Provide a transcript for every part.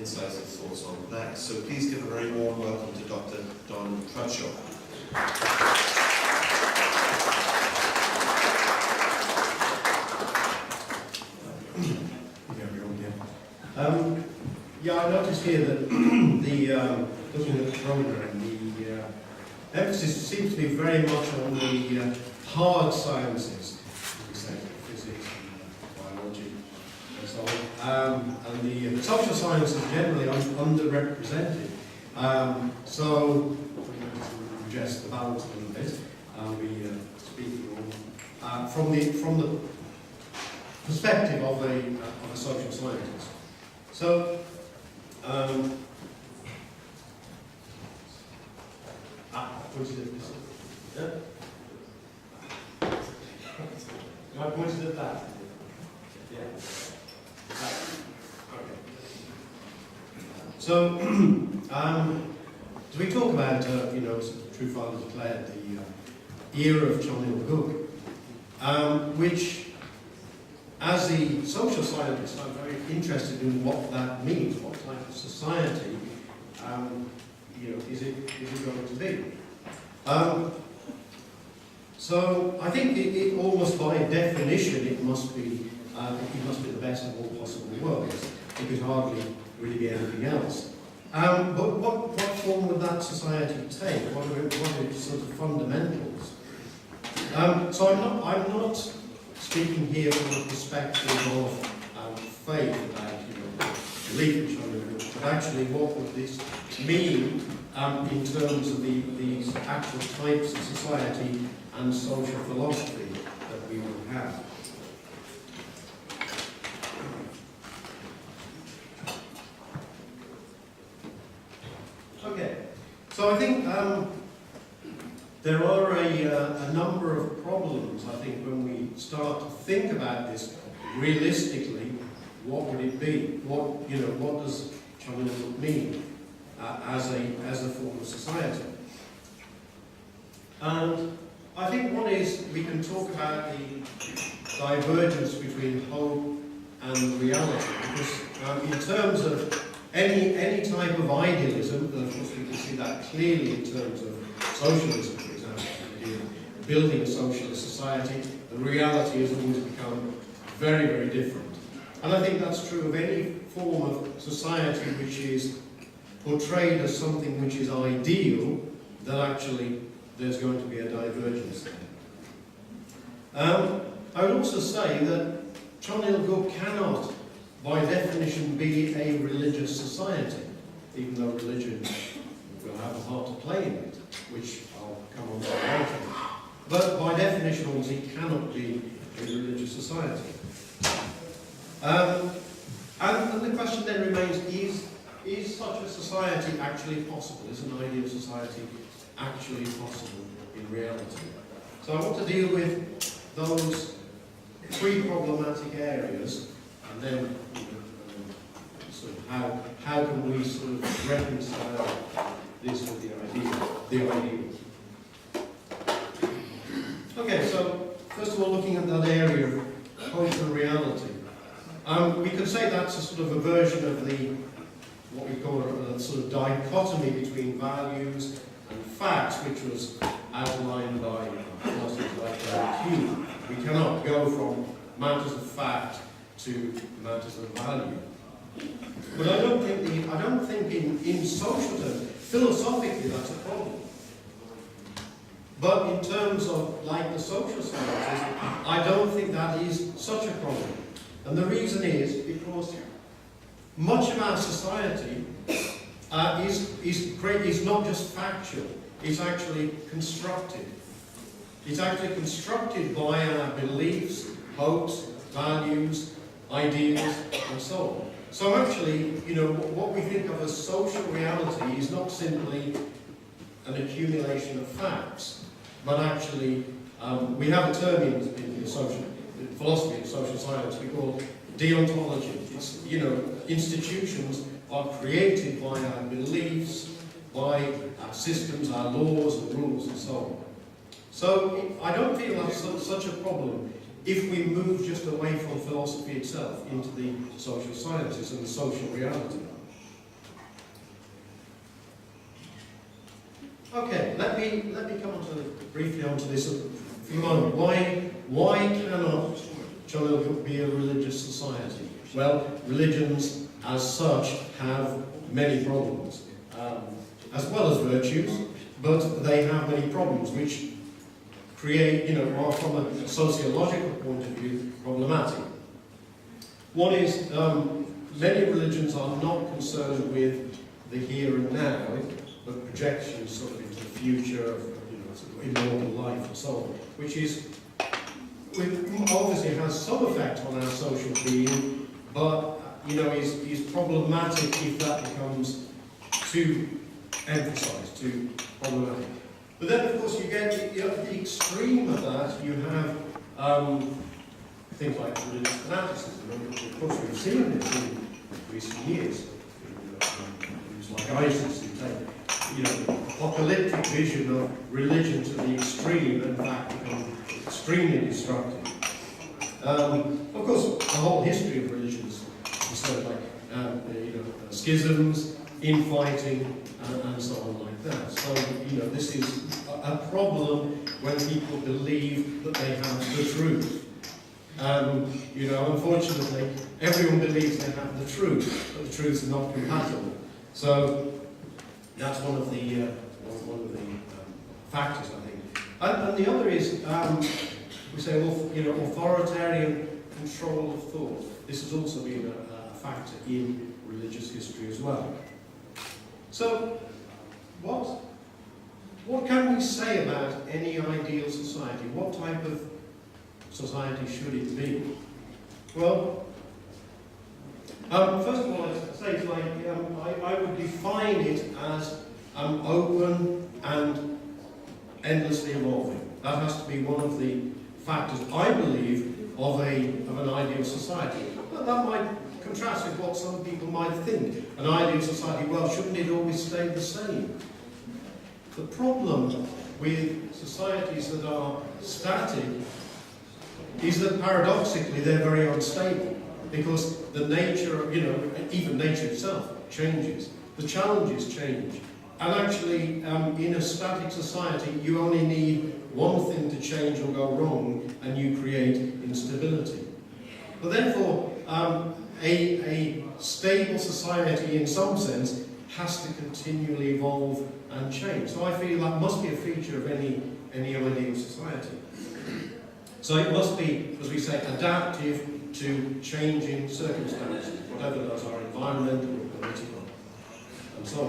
incisive thoughts on that. So please give a very warm welcome to Dr. Don Trubshaw. Yeah, I noticed here that looking at the program, the emphasis seems to be very much on the hard sciences, physics and biology and so on, and the social sciences generally underrepresented. So we adjust the balance a little bit, and we speak from the perspective of a social scientist. So, pointed at this. Yeah? I pointed at that. Yeah. Okay. So, we talk about, True Father declared the era of John Il-Gug, which, as the social scientist, I'm very interested in what that means. What type of society, is it going to be? So I think it almost by definition it must be the best of all possible worlds. It could hardly really be anything else. But what form would that society take? What are its sort of fundamentals? So I'm not speaking here from the perspective of faith, about belief in something, but actually what would this mean in terms of these actual types of society and social philosophy that we will have. Okay, so I think there are a number of problems, I think, when we start to think about this realistically. What would it be? What does China mean as a form of society? And I think one is we can talk about the divergence between hope and reality, because in terms of any type of idealism, and of course we can see that clearly in terms of socialism, for example, building a socialist society, the reality has always become very, very different. And I think that's true of any form of society which is portrayed as something which is ideal, that actually there's going to be a divergence there. I would also say that John Il-Gug cannot, by definition, be a religious society, even though religion will have a part to play in it, which I'll come on to later. But by definition, also, it cannot be a religious society. And the question then remains, is such a society actually possible? Is an ideal society actually possible in reality? So I want to deal with those three problematic areas, and then sort of how can we sort of reconcile this with the ideal. Okay, so first of all, looking at that area of hope and reality. We could say that's a sort of a version of what we call a sort of dichotomy between values and facts, which was outlined by philosophers like Hume. We cannot go from matters of fact to matters of value. But I don't think in social terms, philosophically, that's a problem. But in terms of, like the social sciences, I don't think that is such a problem. And the reason is because much of our society is not just factual, it's actually constructed. It's actually constructed by our beliefs, hopes, values, ideas, and so on. So actually, what we think of as social reality is not simply an accumulation of facts, but actually, we have a term in philosophy and social science we call deontology. It's, institutions are created by our beliefs, by our systems, our laws and rules and so on. So I don't feel that's such a problem if we move just away from philosophy itself into the social sciences and the social reality. Okay, let me come on to briefly onto this for a moment. Why cannot China be a religious society? Well, religions as such have many problems, as well as virtues, but they have many problems which create, are from a sociological point of view problematic. One is many religions are not concerned with the here and now, but projections sort of into the future of sort of immortal life and so on, which obviously has some effect on our social being, but is problematic if that becomes too emphasised, too problematic. But then, of course, you get at the extreme of that. You have things like religious fanaticism, and of course we've seen this in recent years. Things like ISIS, who take apocalyptic vision of religion to the extreme, and in fact become extremely destructive. Of course, the whole history of religions is sort of like schisms, infighting, and so on like that. So this is a problem when people believe that they have the truth. Unfortunately, everyone believes they have the truth, but the truths are not compatible. So that's one of the factors, I think. And the other is, we say, well, authoritarian control of thought. This has also been a factor in religious history as well. So, what can we say about any ideal society? What type of society should it be? Well, first of all, I'd say it's like, I would define it as open and endlessly evolving. That has to be one of the factors, I believe, of an ideal society. But that might contrast with what some people might think. An ideal society, well, shouldn't it always stay the same? The problem with societies that are static is that paradoxically they're very unstable, because the nature, even nature itself changes. The challenges change. And actually, in a static society, you only need one thing to change or go wrong, and you create instability. But therefore, a stable society, in some sense, has to continually evolve and change. So I feel that must be a feature of any ideal society. So it must be, as we say, adaptive to changing circumstances, whatever those are, environmental or political, and so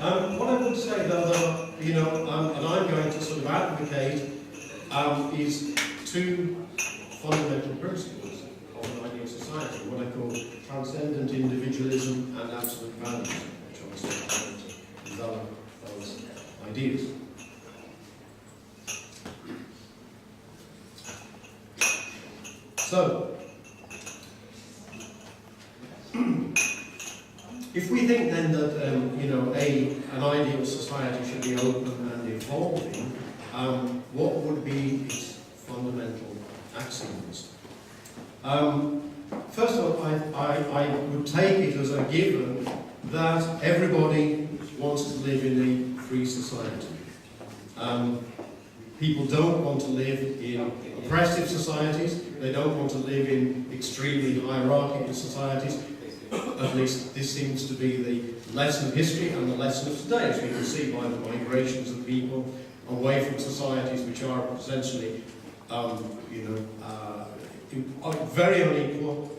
on. What I would say, though, and I'm going to sort of advocate, is two fundamental principles of an ideal society, what I call transcendent individualism and absolute values, which obviously are going to develop those ideas. So, if we think then that an ideal society should be open and evolving, what would be its fundamental axioms? First of all, I would take it as a given that everybody wants to live in a free society. People don't want to live in oppressive societies. They don't want to live in extremely hierarchical societies. At least this seems to be the lesson of history and the lesson of today, as we can see by the migrations of people away from societies which are essentially, very unequal,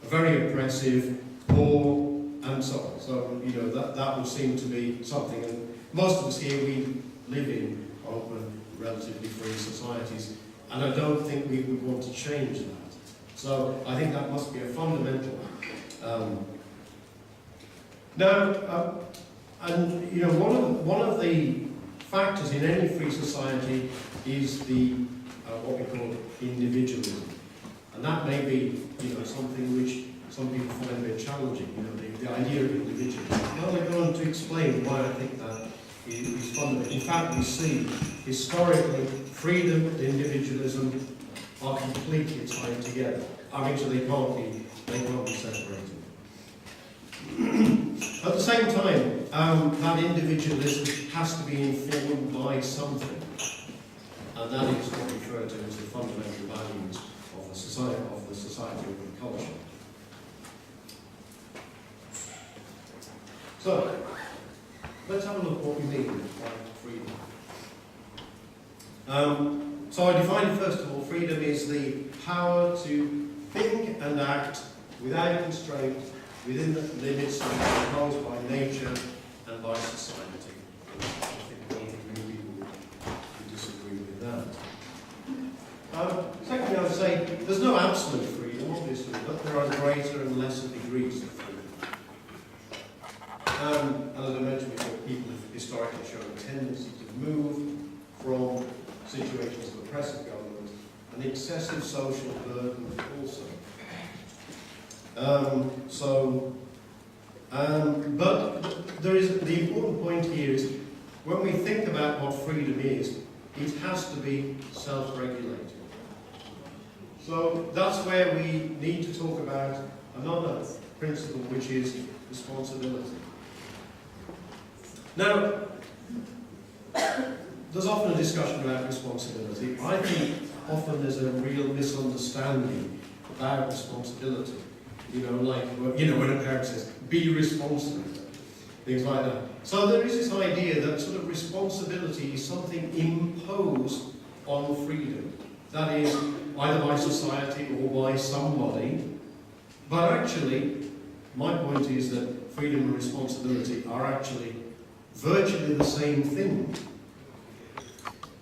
very oppressive, poor, and so on. So, that would seem to be something. And most of us here, we live in open, relatively free societies, and I don't think we would want to change that. So I think that must be a fundamental. One of the factors in any free society is the what we call individualism, and that may be something which some people find a bit challenging. The idea of individualism. Well, I'm going to explain why I think that is fundamental. In fact, we see historically freedom and individualism are completely tied together. So they can't be separated. At the same time, that individualism has to be informed by something, and that is what we refer to as the fundamental values of the society, or the culture. So, let's have a look what we mean by freedom. So I define, first of all, freedom is the power to think and act without constraint within the limits imposed by nature and by society. I think many people would disagree with that. Secondly, I would say there's no absolute freedom, obviously, but there are greater and lesser degrees of freedom. And as I mentioned before, people have historically shown a tendency to move from situations of oppressive government and excessive social burden also. But there is the important point here is when we think about what freedom is, it has to be self-regulated. So that's where we need to talk about another principle, which is responsibility. Now, there's often a discussion about responsibility. I think often there's a real misunderstanding about responsibility. Like, when a parent says, be responsible, things like that. So there is this idea that sort of responsibility is something imposed on freedom. That is, either by society or by somebody. But actually, my point is that freedom and responsibility are actually virtually the same thing.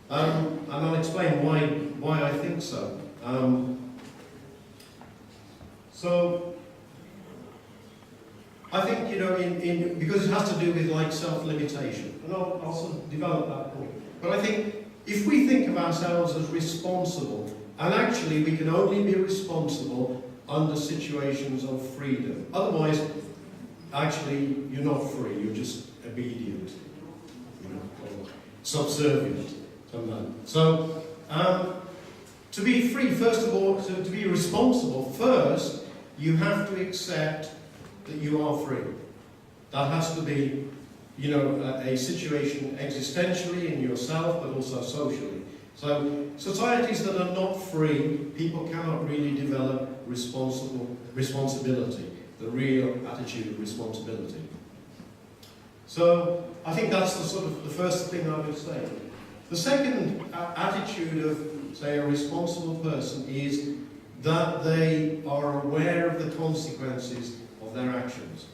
And I'll explain why I think so. So, I think, because it has to do with like self-limitation, and I'll sort of develop that point. But I think if we think of ourselves as responsible, and actually we can only be responsible under situations of freedom. Otherwise, actually, you're not free, you're just obedient, or subservient. So, to be free, first of all, to be responsible, first, you have to accept that you are free. That has to be, a situation existentially in yourself, but also socially. So, societies that are not free, people cannot really develop responsibility, the real attitude of responsibility. So, I think that's the first thing I would say. The second attitude of, say, a responsible person is that they are aware of the consequences of their actions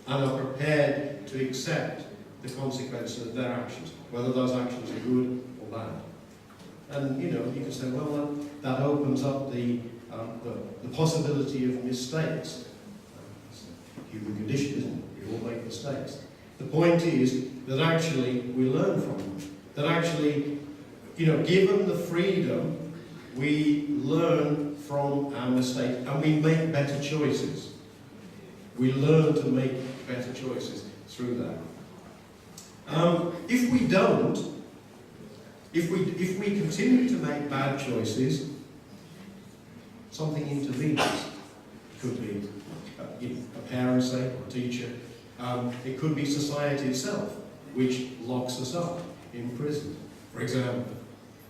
and are prepared to accept the consequences of their actions, whether those actions are good or bad. And you can say, well, that opens up the possibility of mistakes. It's a human condition, isn't it? We all make mistakes. The point is that actually we learn from them. That actually, given the freedom, we learn from our mistakes and we make better choices. We learn to make better choices through that. If we don't, if we continue to make bad choices, something intervenes. It could be a parent, say, or a teacher. It could be society itself, which locks us up in prison, for example.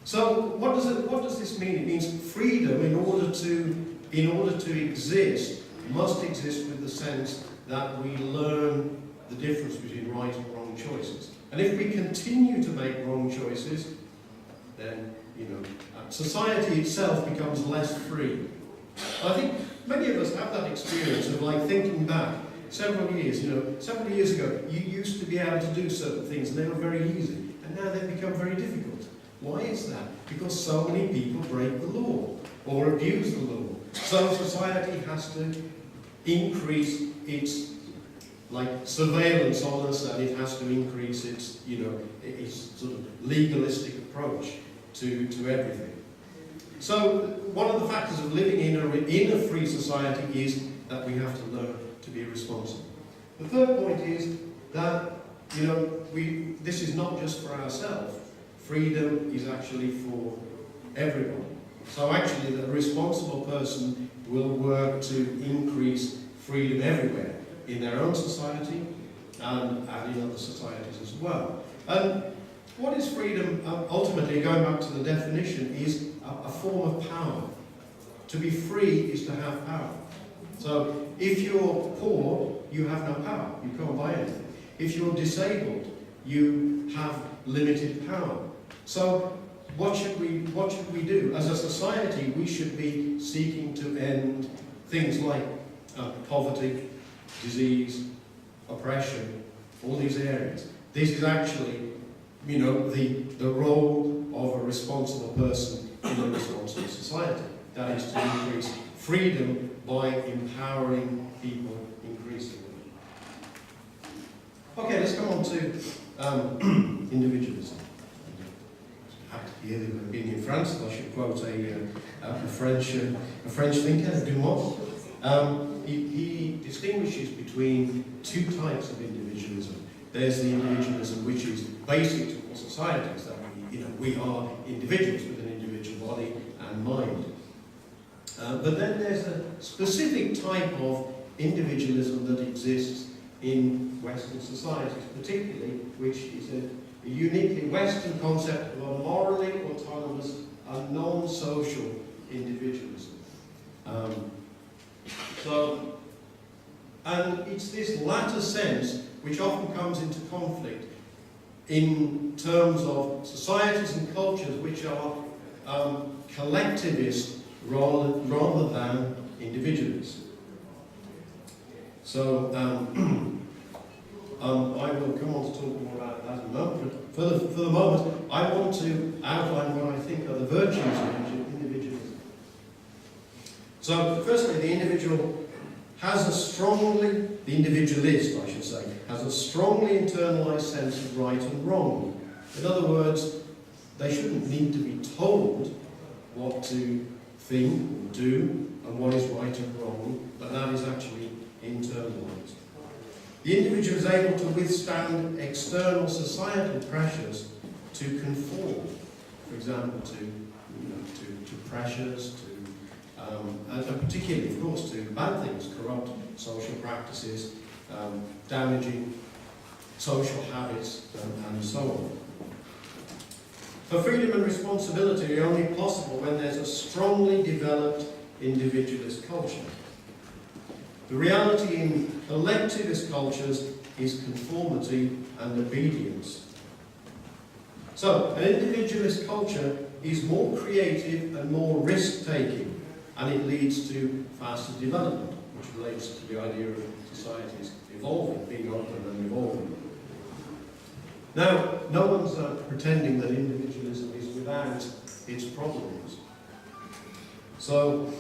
So what does this mean? It means freedom, in order to exist, must exist with the sense that we learn the difference between right and wrong choices. And if we continue to make wrong choices, then society itself becomes less free. I think many of us have that experience of thinking back several years. Several years ago, you used to be able to do certain things and they were very easy, and now they've become very difficult. Why is that? Because so many people break the law or abuse the law. So society has to increase its surveillance on us, and it has to increase its its sort of legalistic approach to everything. So one of the factors of living in a free society is that we have to learn to be responsible. The third point is that this is not just for ourselves. Freedom is actually for everyone. So actually, the responsible person will work to increase freedom everywhere, in their own society, and in other societies as well. And what is freedom? Ultimately, going back to the definition, is a form of power. To be free is to have power. So if you're poor, you have no power. You can't buy anything. If you're disabled, you have limited power. So what should we do? As a society, we should be seeking to end things like poverty, disease, oppression, all these areas. This is actually, the role of a responsible person in a responsible society. That is to increase freedom by empowering people increasingly. Okay, let's come on to individualism. Happy to hear that we've been in France. I should quote a French thinker, Dumont. He distinguishes between two types of individualism. There's the individualism which is basic to all societies, that we are individuals with an individual body and mind. But then there's a specific type of individualism that exists in Western societies, particularly, which is a uniquely Western concept of a morally autonomous and non-social individualism. And it's this latter sense which often comes into conflict in terms of societies and cultures which are collectivist rather than individualist. So I will come on to talk more about that in a moment. But for the moment, I want to outline what I think are the virtues of individualism. So, firstly, the individualist, I should say, has a strongly internalized sense of right and wrong. In other words, they shouldn't need to be told what to think or do and what is right and wrong, but that is actually internalized. The individual is able to withstand external societal pressures to conform, for example, to pressures, and particularly, of course, to bad things, corrupt social practices, damaging social habits, and so on. So freedom and responsibility are only possible when there's a strongly developed individualist culture. The reality in collectivist cultures is conformity and obedience. So, an individualist culture is more creative and more risk-taking, and it leads to faster development, which relates to the idea of societies evolving, being open and evolving. Now, no one's pretending that individualism is without its problems. So,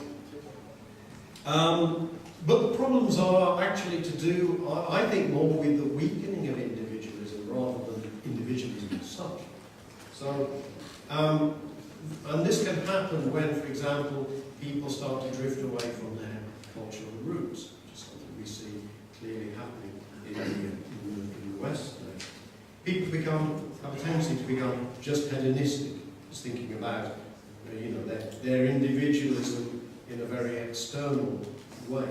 but the problems are actually to do, I think, more with the weakening of individualism rather than individualism as such. So, and this can happen when, for example, people start to drift away from their cultural roots, which is something we see clearly happening in the West today. People have a tendency to become just hedonistic, just thinking about their individualism in a very external way.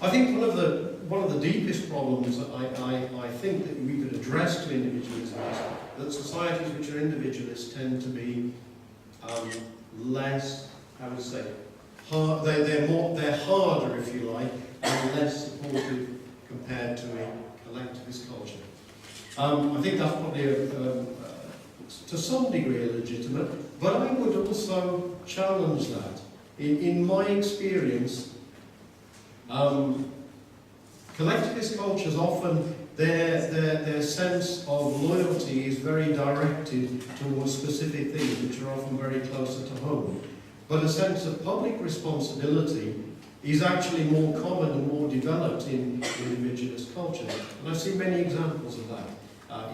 I think one of the deepest problems that I think that we could address to individualism is that societies which are individualist tend to be less, how would I say, hard. They're harder, if you like, and less supportive compared to a collectivist culture. I think that's probably to some degree illegitimate, but I would also challenge that. In my experience, collectivist cultures often, their sense of loyalty is very directed towards specific things which are often very closer to home. But a sense of public responsibility is actually more common and more developed in individualist cultures. And I've seen many examples of that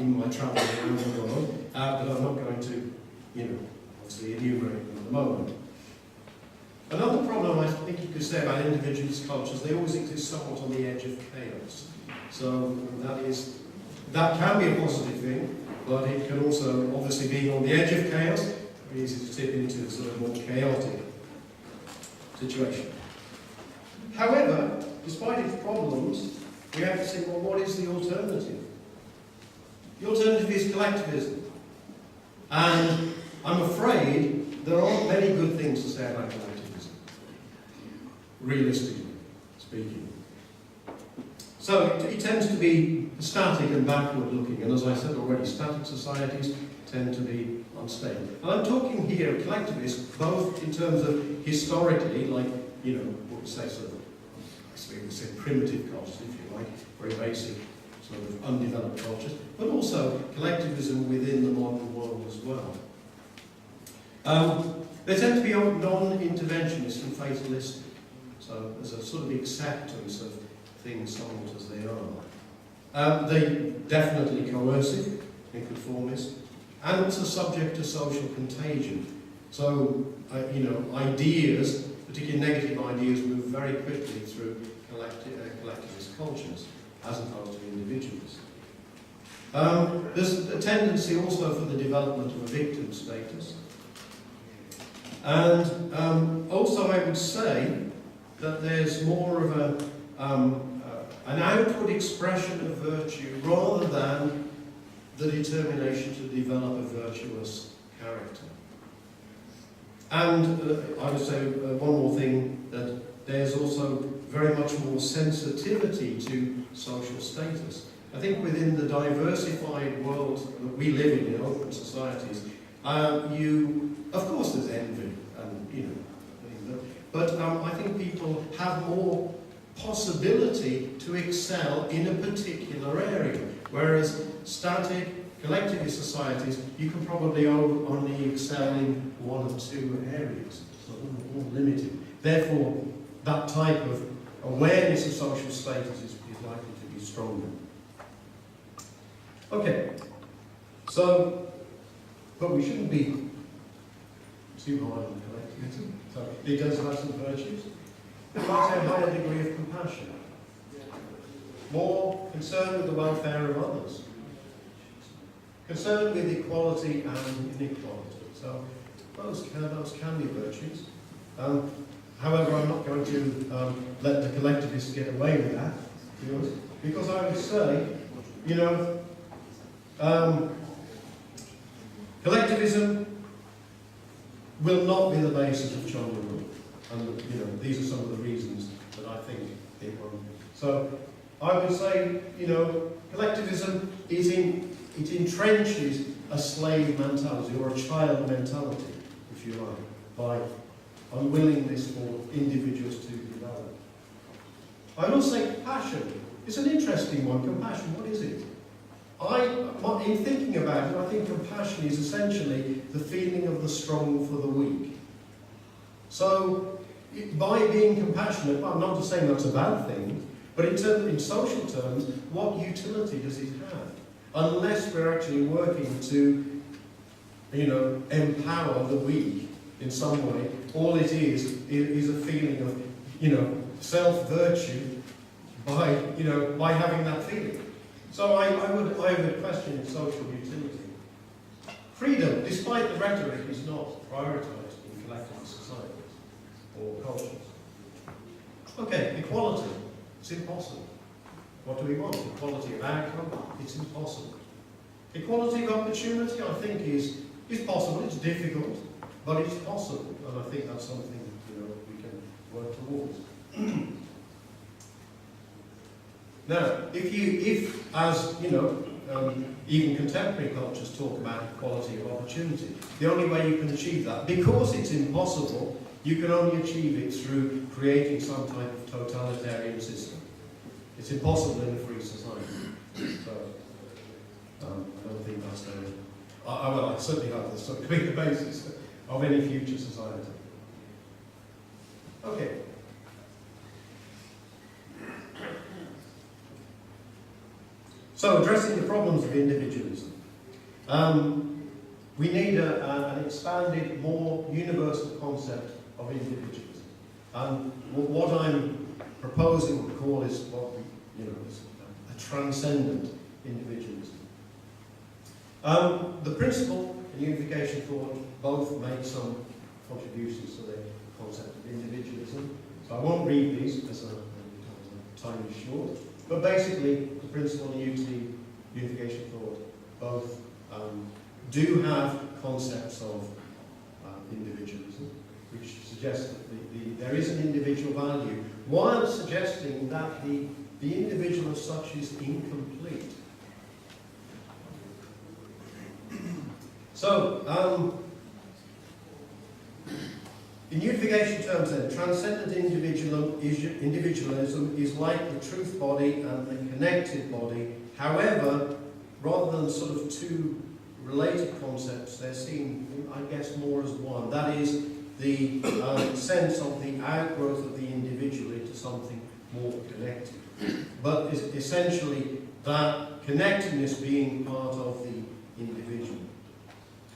in my travels around the world, but I'm not going to, obviously enumerate them at the moment. Another problem I think you could say about individualist cultures, they always exist somewhat on the edge of chaos. So that can be a positive thing, but it can also, obviously being on the edge of chaos, very easy to tip into a sort of more chaotic situation. However, despite its problems, we have to say, well, what is the alternative? The alternative is collectivism. And I'm afraid there aren't many good things to say about collectivism, realistically speaking. So it tends to be static and backward looking, and as I said already, static societies tend to be unstable. And I'm talking here of collectivists, both in terms of historically, like, you know, what we say sort of, I would say primitive cultures, if you like, very basic, sort of undeveloped cultures, but also collectivism within the modern world as well. They tend to be non-interventionist and fatalistic, so there's a sort of acceptance of things somewhat as they are. They're definitely coercive and conformist, and also subject to social contagion. So, you know, ideas, particularly negative ideas, move very quickly through collectivist cultures, as opposed to individuals. There's a tendency also for the development of a victim status. And also I would say that there's more of an outward expression of virtue rather than the determination to develop a virtuous character. And I would say one more thing, that there's also very much more sensitivity to social status. I think within the diversified world that we live in open societies, of course there's envy, and you know, but I think people have more possibility to excel in a particular area, whereas static, collectivist societies, you can probably only excel in one or two areas, so more limited. Therefore, that type of awareness of social status is likely to be stronger. Okay, so, but we shouldn't be too hard on collectivism. So it does have some virtues. It might have a higher degree of compassion, more concern with the welfare of others, concern with equality and inequality. So those can be virtues. However, I'm not going to let the collectivists get away with that, because I would say, you know, collectivism will not be the basis of China rule. And you know, these are some of the reasons that I think it won't be. So I would say, you know, collectivism it entrenches a slave mentality or a child mentality, if you like, by unwillingness for individuals to develop. I would also say compassion. It's an interesting one. Compassion, what is it? In thinking about it, I think compassion is essentially the feeling of the strong for the weak. So, by being compassionate, I'm not just saying that's a bad thing, but in social terms, what utility does it have? Unless we're actually working to, you know, empower the weak in some way, all it is a feeling of, you know, self-virtue by having that feeling. So I would question its social utility. Freedom, despite the rhetoric, is not prioritised in collective societies or cultures. Okay, equality. It's impossible. What do we want? Equality of outcome? It's impossible. Equality of opportunity, I think, is possible. It's difficult, but it's possible, and I think that's something, you know, we can work towards. Now, if as you know, even contemporary cultures talk about equality of opportunity, the only way you can achieve that, because it's impossible, you can only achieve it through creating some type of totalitarian system. It's impossible in a free society. So, I don't think that's I certainly hope that's not going to be the basis of any future society. Okay. So, addressing the problems of individualism. We need an expanded, more universal concept of individualism. And what I'm proposing to call is what we, is a transcendent individualism. The principle and unification thought both made some contributions to the concept of individualism. So I won't read these because time is short. But basically, the principle and unity, unification thought, both do have concepts of individualism, which suggests that there is an individual value, while suggesting that the individual as such is incomplete. So, in unification terms then, transcendent individualism is like the truth body and the connected body. However, rather than sort of two related concepts, they're seen, I guess, more as one. That is the sense of the outgrowth of the individual into something more connected. But essentially, that connectedness being part of the individual.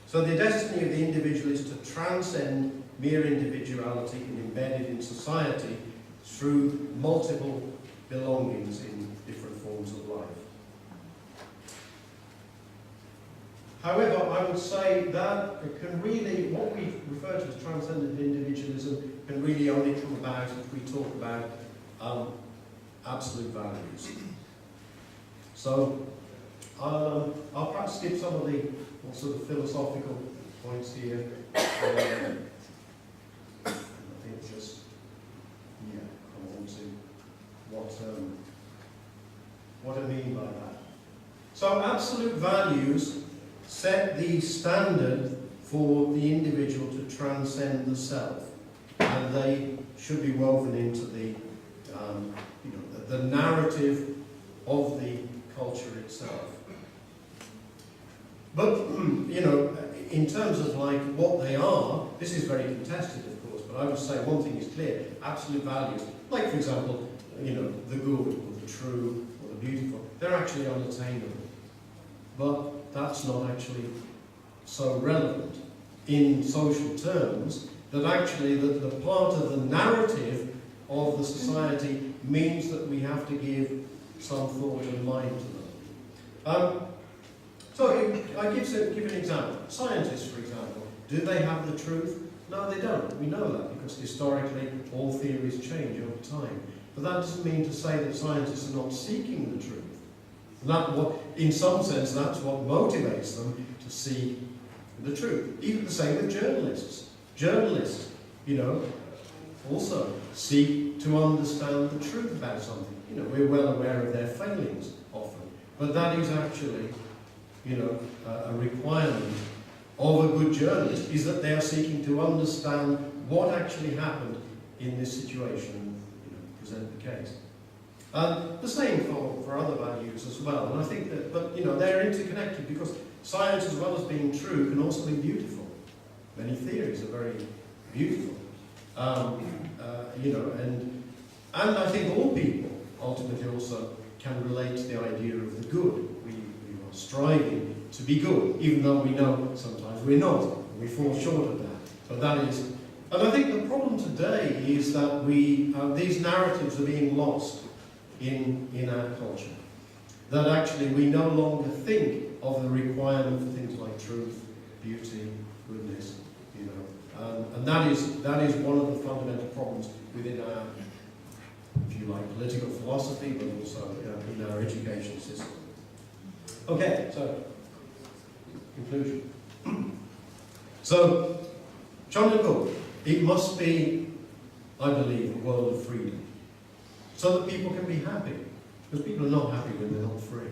So the destiny of the individual is to transcend mere individuality and embedded in society through multiple belongings in different forms of life. However, I would say that it can really, what we refer to as transcendent individualism can really only come about if we talk about absolute values. So, I'll perhaps skip some of the more sort of philosophical points here. I think just, come on to what I mean by that. So absolute values set the standard for the individual to transcend the self, and they should be woven into the narrative of the culture itself. But in terms of like what they are, this is very contested, of course. But I would say one thing is clear: absolute values, like for example, the good or the true or the beautiful, they're actually unattainable. But that's not actually so relevant in social terms, that actually the part of the narrative of the society means that we have to give some thought and mind to them. So I give an example. Scientists, for example, do they have the truth? No, they don't. We know that because historically all theories change over time. But that doesn't mean to say that scientists are not seeking the truth. In some sense, that's what motivates them to seek the truth. Even the same with journalists. Journalists, also seek to understand the truth about something. We're well aware of their failings often, but that is actually, a requirement of a good journalist, is that they are seeking to understand what actually happened in this situation, present the case. The same for other values as well, and I think that, but they're interconnected because science, as well as being true, can also be beautiful. Many theories are very beautiful, and I think all people ultimately also can relate to the idea of the good. We are striving to be good, even though we know sometimes we're not, and we fall short of that. But that is, and I think the problem today is that these narratives are being lost in our culture. That actually we no longer think of the requirement for things like truth, beauty, goodness, and that is one of the fundamental problems within our, if you like, political philosophy, but also in our education system. Okay, so conclusion. So, John and Paul, it must be, I believe, a world of freedom, so that people can be happy, because people are not happy when they're not free.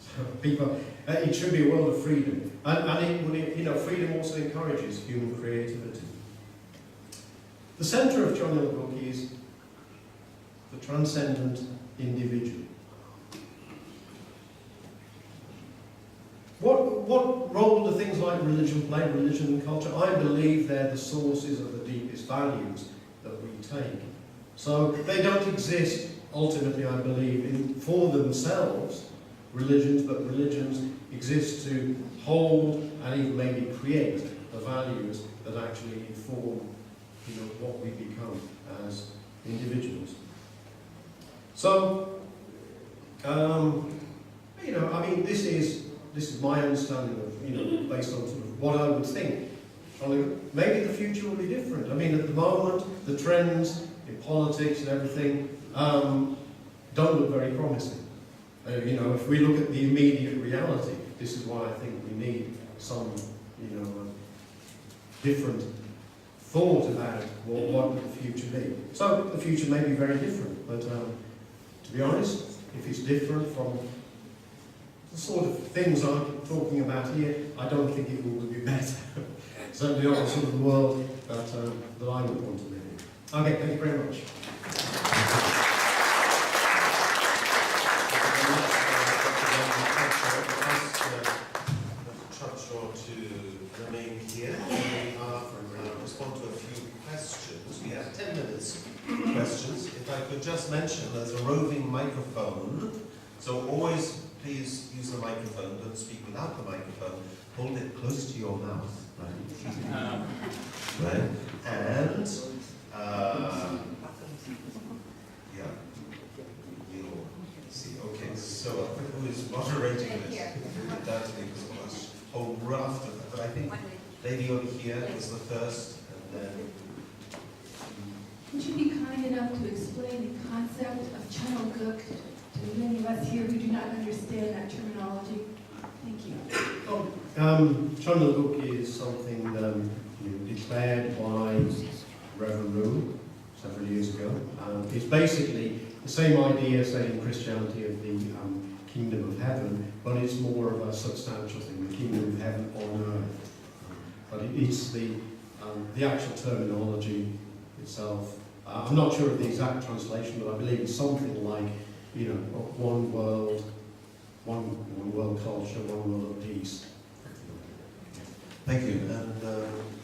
So it should be a world of freedom, and freedom also encourages human creativity. The centre of John Hill's book is the transcendent individual. What role do things like religion play, religion and culture? I believe they're the sources of the deepest values that we take. So they don't exist, ultimately, I believe, for themselves, religions, but religions exist to hold and even maybe create the values that actually inform what we become as individuals. So, this is my understanding of, based on sort of what I would think. Maybe the future will be different. At the moment, the trends in politics and everything don't look very promising. You know, if we look at the immediate reality, this is why I think we need some, you know, different thought about what would the future be. So the future may be very different, but to be honest, if it's different from the sort of things I'm talking about here, I don't think it will be better. Certainly not the sort of world that I would want to live in. Okay, thank you very much. Trubshaw to remain here. We are respond to a few questions. We have 10 minutes questions. If I could just mention, there's a roving microphone, so always please use the microphone. Don't speak without the microphone. Hold it close to your mouth, right? Right. And yeah, you'll see. Okay, so who is moderating this? That's because of us. Whole raft of that. But I think lady over here is the first, and then. Would you be kind enough to explain the concept of Chanukuk to many of us here who do not understand that terminology? Thank you. Chanukuk is something declared by Reverend Moon several years ago. It's basically the same idea, say, in Christianity of the kingdom of heaven, but it's more of a substantial thing, the kingdom of heaven on earth. But it's the actual terminology itself. I'm not sure of the exact translation, but I believe it's something like, you know, one world culture, one world of peace. Thank you. And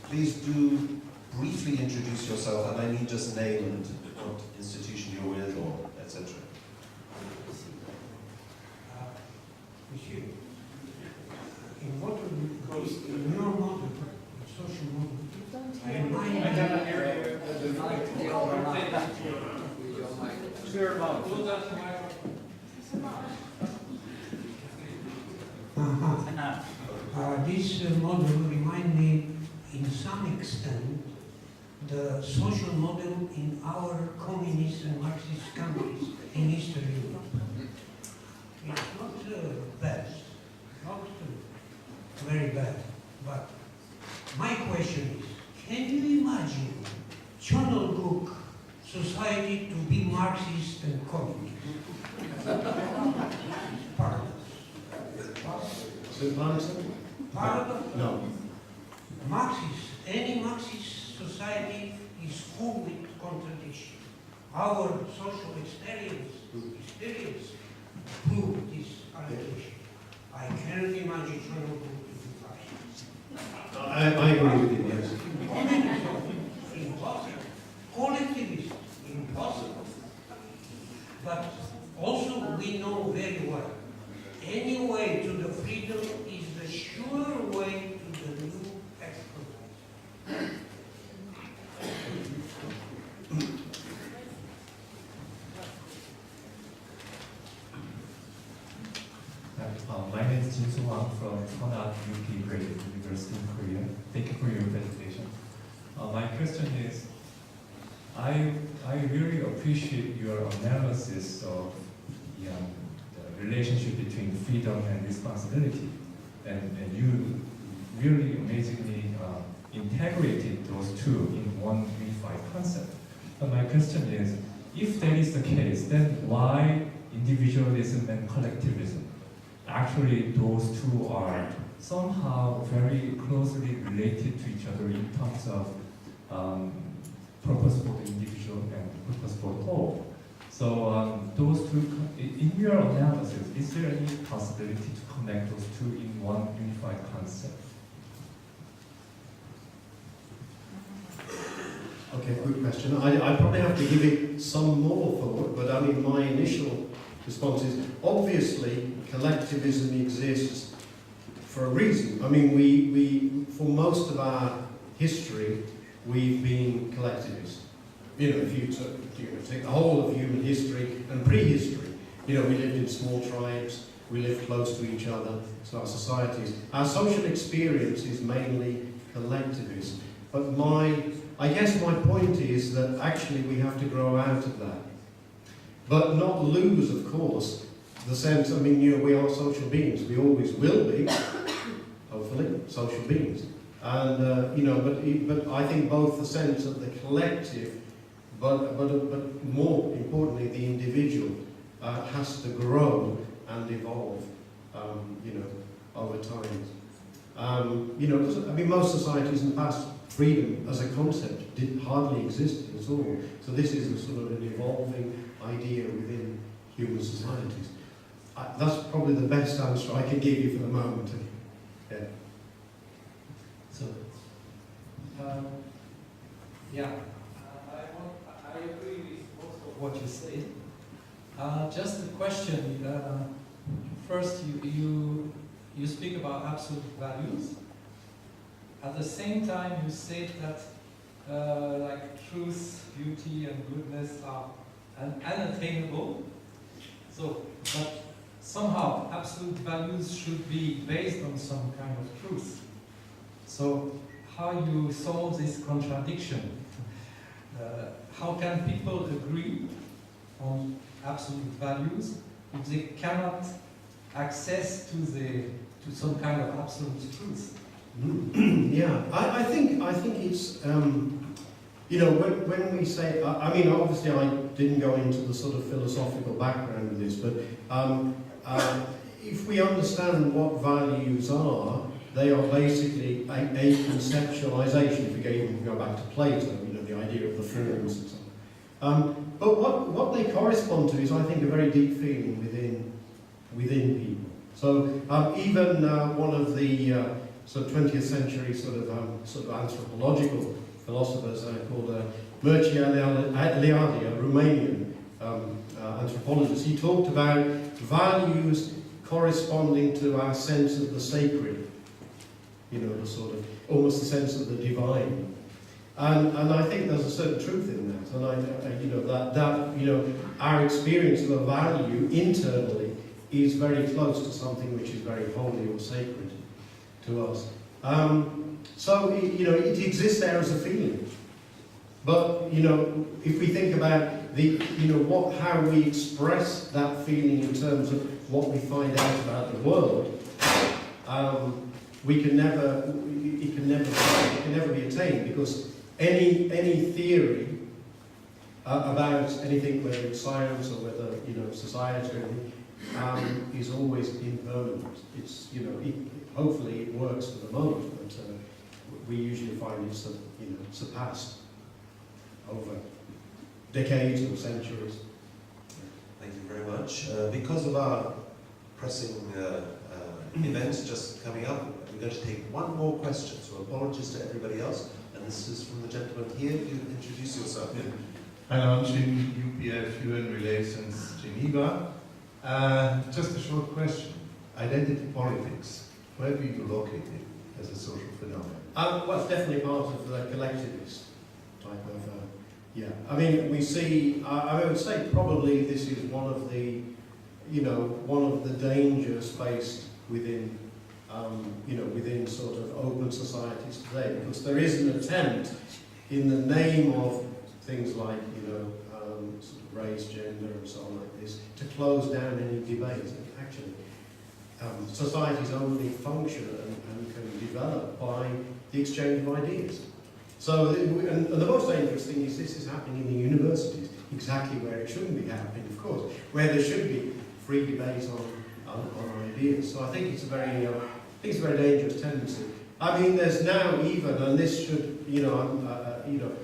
please do briefly introduce yourself, and I need just name and what institution you're with, or etc. Monsieur, in what in your model, social model, this model reminds me, in some extent, the social model in our communist and Marxist countries in Eastern Europe. It's not bad, not very bad, but my question is, can you imagine Chanukuk society to be Marxist and communist? Paradox. Paradox? No. Marxist, any Marxist society is full with contradiction. Our social experience prove this allegation. I cannot imagine Chanukuk to be Marxist. I agree with you, yes. Impossible. Collectivist, impossible. But also we know very well, any way to the freedom is the sure way to the new exercise. My name is Jin Soo Hwang from Cheonat UP Creative University in Korea. Thank you for your presentation. My question is, I really appreciate your analysis of the relationship between freedom and responsibility, and you really amazingly integrated those two in one unified concept. But my question is, if that is the case, then why individualism and collectivism? Actually, those two are somehow very closely related to each other in terms of purpose for the individual and purpose for the whole. So those two, in your analysis, is there any possibility to connect those two in one unified concept? Okay, good question. I probably have to give it some more thought, but I mean, my initial response is, obviously, collectivism exists for a reason. I mean, we for most of our history, we've been collectivists. You know, if you take the whole of human history and prehistory, you know, we lived in small tribes, we lived close to each other, so our societies. Our social experience is mainly collectivist. But I guess my point is that actually we have to grow out of that. but not lose, of course, the sense, I mean, you know, we are social beings, we always will be, hopefully, social beings. And, you know, but I think both the sense of the collective, but more importantly, the individual has to grow and evolve, you know, over time. You know, I mean, most societies in the past, freedom as a concept hardly existed at all. So this is a sort of an evolving idea within human societies. That's probably the best answer I can give you for the moment. Yeah. So, I agree with most of what you said. Just a question. First, you speak about absolute values. At the same time, you said that like truth, beauty, and goodness are unattainable. So, but somehow absolute values should be based on some kind of truth. So, how you solve this contradiction? How can people agree on absolute values if they cannot access to some kind of absolute truth? Yeah, I think it's you know, when we say, I mean, obviously I didn't go into the sort of philosophical background of this, but if we understand what values are, they are basically a conceptualization. If we go back to Plato, you know, the idea of the forms and so on. But what they correspond to is, I think, a very deep feeling within people. So even one of the sort of 20th century sort of anthropological philosophers called Mircea Eliade, a Romanian anthropologist, he talked about values corresponding to our sense of the sacred, you know, the sort of almost the sense of the divine, and I think there's a certain truth in that, and you know that you know our experience of a value internally is very close to something which is very holy or sacred to us. So you know, it exists there as a feeling, but you know, if we think about how we express that feeling in terms of what we find out about the world, it can never be attained, because any theory about anything, whether it's science or whether, you know, society or anything, is always impermanent. It's, you know, hopefully it works for the moment, but we usually find it's, you know, surpassed over decades or centuries. Thank you very much. Because of our pressing events just coming up, we're going to take one more question. So apologies to everybody else. And this is from the gentleman here. You introduce yourself. I'm Jim, UPF, UN Relations, Geneva. Just a short question. Identity politics, where do you locate it as a social phenomenon? Well, it's definitely part of the collectivist type of, yeah. I mean, we see, I would say probably this is one of the, you know, one of the dangers faced within, you know, within sort of open societies today, because there is an attempt in the name of things like, you know, sort of race, gender, and so on like this, to close down any debate. And actually, societies only function and can develop by the exchange of ideas. So, and the most dangerous thing is this is happening in the universities, exactly where it shouldn't be happening, of course, where there should be free debate on ideas. So I think it's a very, dangerous tendency. I mean, there's now even, and this should, you know,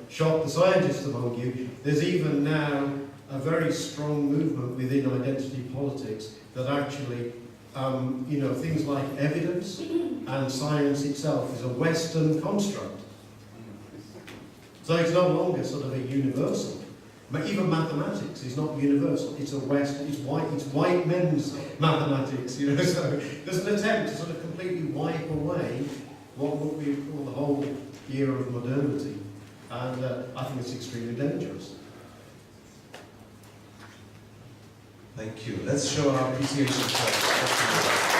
shock the scientists among you, there's even now a very strong movement within identity politics that actually, you know, things like evidence and science itself is a Western construct. So it's no longer sort of a universal. But even mathematics is not universal. It's it's white men's mathematics, you know. So there's an attempt to sort of completely wipe away what we call the whole era of modernity. And I think it's extremely dangerous. Thank you. Let's show our appreciation for